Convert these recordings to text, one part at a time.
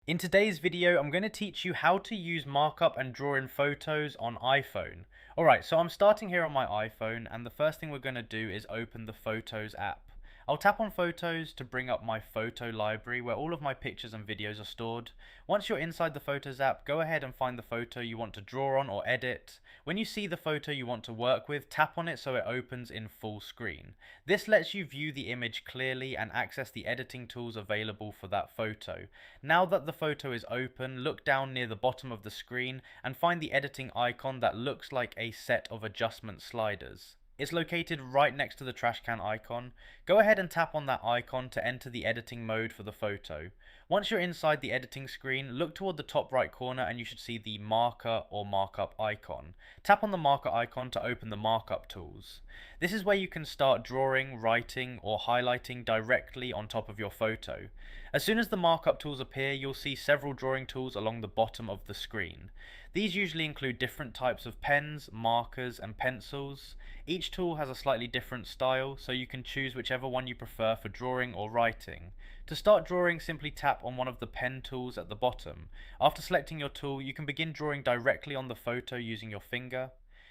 In today's video, I'm going to teach you how to use markup and draw in photos on iPhone. Alright, so I'm starting here on my iPhone, and the first thing we're going to do is open the Photos app. I'll tap on Photos to bring up my photo library where all of my pictures and videos are stored. Once you're inside the Photos app, go ahead and find the photo you want to draw on or edit. When you see the photo you want to work with, tap on it so it opens in full screen. This lets you view the image clearly and access the editing tools available for that photo. Now that the photo is open, look down near the bottom of the screen and find the editing icon that looks like a set of adjustment sliders. It's located right next to the trash can icon. Go ahead and tap on that icon to enter the editing mode for the photo. Once you're inside the editing screen, look toward the top right corner and you should see the marker or markup icon. Tap on the marker icon to open the markup tools. This is where you can start drawing, writing, or highlighting directly on top of your photo. As soon as the markup tools appear, you'll see several drawing tools along the bottom of the screen. These usually include different types of pens, markers, and pencils. Each tool has a slightly different style, so you can choose whichever one you prefer for drawing or writing. To start drawing, simply tap on one of the pen tools at the bottom. After selecting your tool, you can begin drawing directly on the photo using your finger.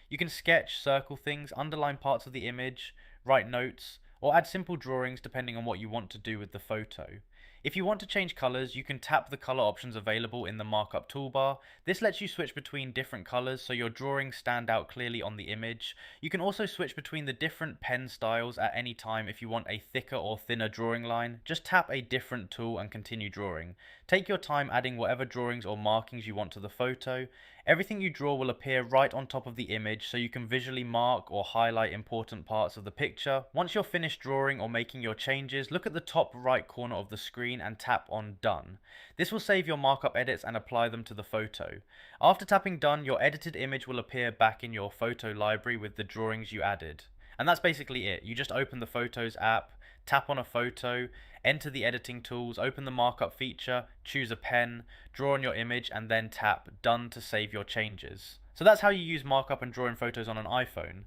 You can sketch, circle things, underline parts of the image, write notes, or add simple drawings depending on what you want to do with the photo. If you want to change colors, you can tap the color options available in the markup toolbar. This lets you switch between different colors so your drawings stand out clearly on the image. You can also switch between the different pen styles at any time if you want a thicker or thinner drawing line. Just tap a different tool and continue drawing. Take your time adding whatever drawings or markings you want to the photo. Everything you draw will appear right on top of the image so you can visually mark or highlight important parts of the picture. Once you're finished drawing or making your changes, look at the top right corner of the screen and tap on Done. This will save your markup edits and apply them to the photo. After tapping Done, your edited image will appear back in your photo library with the drawings you added. And that's basically it. You just open the Photos app, tap on a photo, enter the editing tools, open the markup feature, choose a pen, draw on your image, and then tap Done to save your changes. So that's how you use markup and draw in photos on an iPhone.